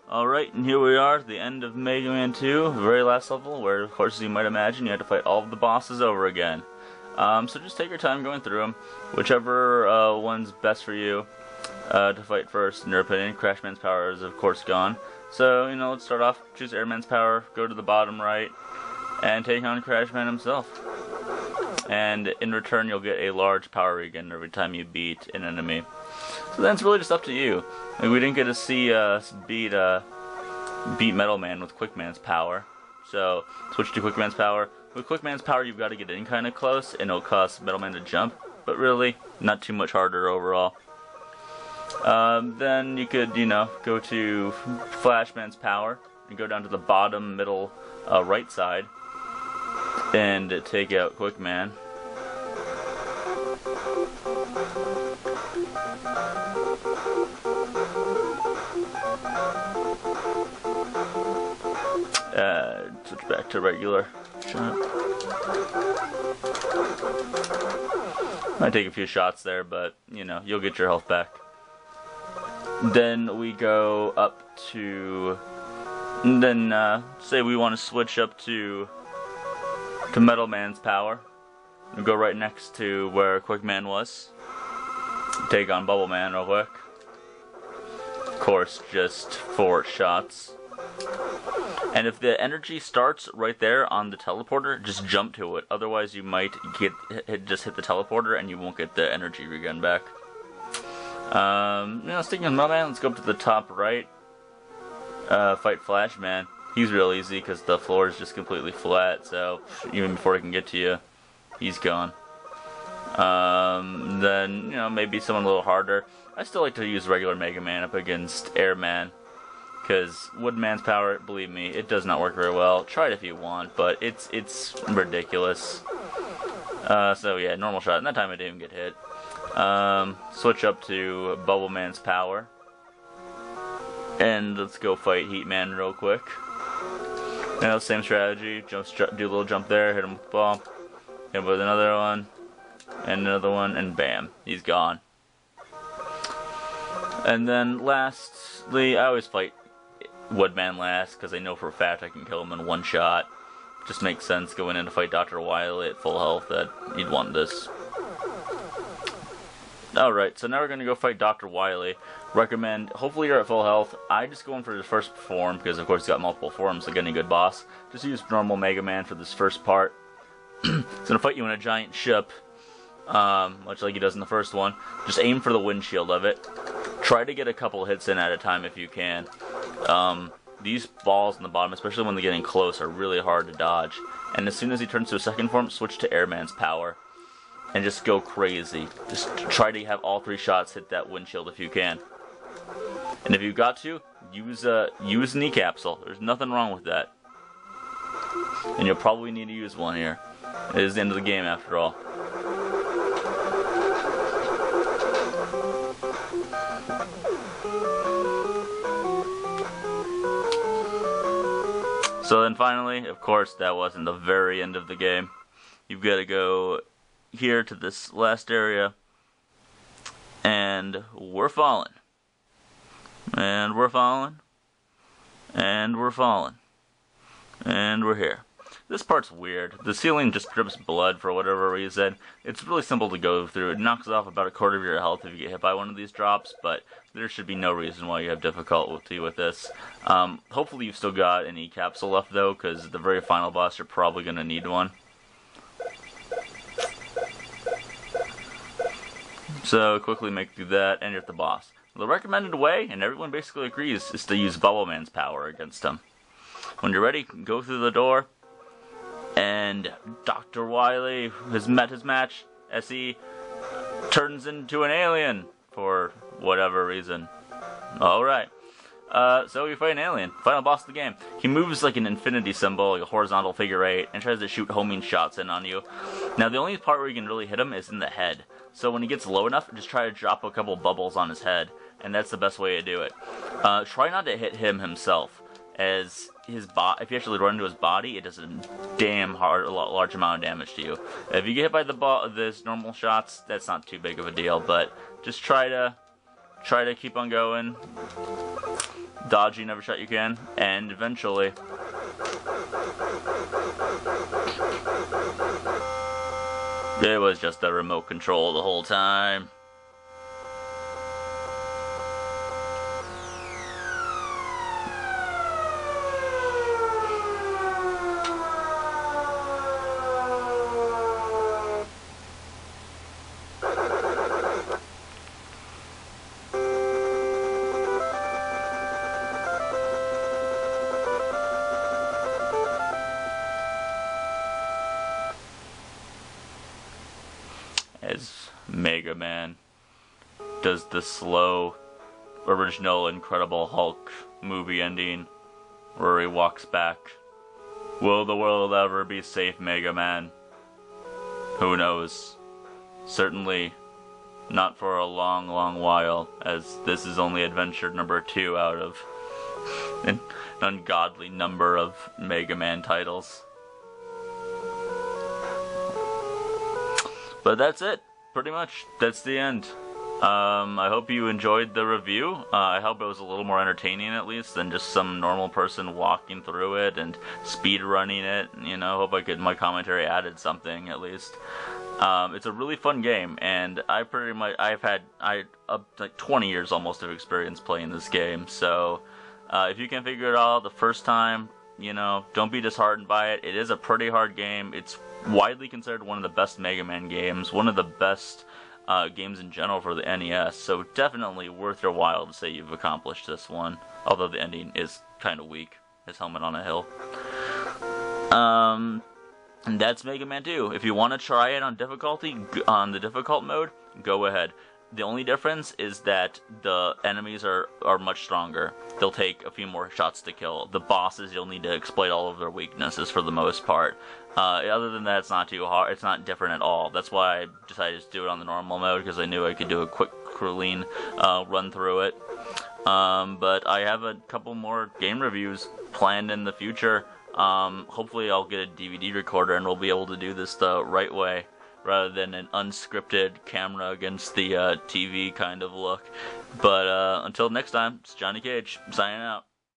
Alright, and here we are, the end of Mega Man 2, the very last level, where, of course, as you might imagine, you have to fight all of the bosses over again. So just take your time going through them, whichever one's best for you to fight first, in your opinion. Crashman's power is, of course, gone. So, let's start off, choose Airman's power, go to the bottom right, and take on Crashman himself. And in return, you'll get a large power regen every time you beat an enemy. So then it's really just up to you. Like, we didn't get to see us beat Metal Man with Quickman's power. So switch to Quickman's power. With Quickman's power, you've got to get in kind of close, and it'll cost Metal Man to jump. But really, not too much harder overall. Then you could, go to Flashman's power and go down to the bottom, middle, right side, and take out Quickman. Switch back to regular shot. Might take a few shots there, but you'll get your health back. Then we go up to, say we want to switch up to Metal Man's power. We go right next to where Quickman was. Take on Bubble Man real quick. Of course, just 4 shots. And if the energy starts right there on the teleporter, just jump to it. Otherwise, you might just hit the teleporter and you won't get the energy regen back. Sticking with Metal Man, let's go up to the top right. Fight Flashman. He's real easy because the floor is just completely flat, so even before he can get to you, he's gone. Then, maybe someone a little harder. I still like to use regular Mega Man up against Airman, because Woodman's power, believe me, it does not work very well. Try it if you want, but it's ridiculous. So yeah, normal shot, and that time I didn't even get hit. Switch up to Bubble Man's power. And let's go fight Heat Man real quick. Same strategy, do a little jump there, hit him with the ball, hit him with another one, and bam, he's gone. And then lastly, I always fight Woodman last, because I know for a fact I can kill him in one shot. Just makes sense going in to fight Dr. Wily at full health that you'd want this. Alright, so now we're going to go fight Dr. Wily. Recommend, hopefully you're at full health. I just go in for the first form, because of course he's got multiple forms, so getting a good boss. Just use normal Mega Man for this first part. He's going to fight you in a giant ship, much like he does in the first one. Just aim for the windshield of it. Try to get a couple hits in at a time if you can. These balls in the bottom, especially when they're getting close, are really hard to dodge. And as soon as he turns to a second form, switch to Airman's power. And just go crazy. Just try to have all 3 shots hit that windshield if you can. And if you've got to, use an E-capsule. There's nothing wrong with that. And you'll probably need to use one here. It is the end of the game after all. So then finally, of course, that wasn't the very end of the game. You've got to go here to this last area, and we're falling. And we're falling. And we're falling. And we're here. This part's weird. The ceiling just drips blood for whatever reason. It's really simple to go through. It knocks off about a quarter of your health if you get hit by one of these drops, but there should be no reason why you have difficulty with this. Hopefully you've still got an E-capsule left though, because the very final boss you're probably going to need one. So quickly make through that, and you're at the boss. The recommended way, and everyone basically agrees, is to use Bubble Man's power against him. When you're ready, go through the door, and Dr. Wily has met his match as he turns into an alien for whatever reason. Alright. So you fight an alien. Final boss of the game. He moves like an infinity symbol, like a horizontal figure 8, and tries to shoot homing shots in on you. Now the only part where you can really hit him is in the head. So when he gets low enough, just try to drop a couple bubbles on his head, and that's the best way to do it. Try not to hit him himself, as if you actually run into his body, it does a damn large amount of damage to you. If you get hit by the normal shots, that's not too big of a deal, but just try to keep on going. dodging every shot you can, and eventually it was just the remote control the whole time. As Mega Man does the slow, original, Incredible Hulk movie ending where he walks back. Will the world ever be safe, Mega Man? Who knows? Certainly not for a long, long while, as this is only adventure number 2 out of an ungodly number of Mega Man titles. But that's it, pretty much. That's the end. I hope you enjoyed the review. I hope it was a little more entertaining, at least, than just some normal person walking through it and speed running it. You know, hope my commentary added something, at least. It's a really fun game, and I've had like 20 years almost of experience playing this game. So if you can figure it out the first time, you know, don't be disheartened by it. It is a pretty hard game. It's widely considered one of the best Mega Man games, one of the best games in general for the NES, so definitely worth your while to say you've accomplished this one, although the ending is kind of weak, his helmet on a hill. And that's Mega Man 2. If you want to try it on difficulty, on the difficult mode, go ahead. The only difference is that the enemies are much stronger. They'll take a few more shots to kill. The bosses, you'll need to exploit all of their weaknesses for the most part. Other than that, it's not too hard. It's not different at all. That's why I decided to do it on the normal mode, because I knew I could do a quick, clean run through it. But I have a couple more game reviews planned in the future. Hopefully I'll get a DVD recorder and we'll be able to do this the right way, rather than an unscripted camera against the TV kind of look. But until next time, it's Johnny Cage, signing out.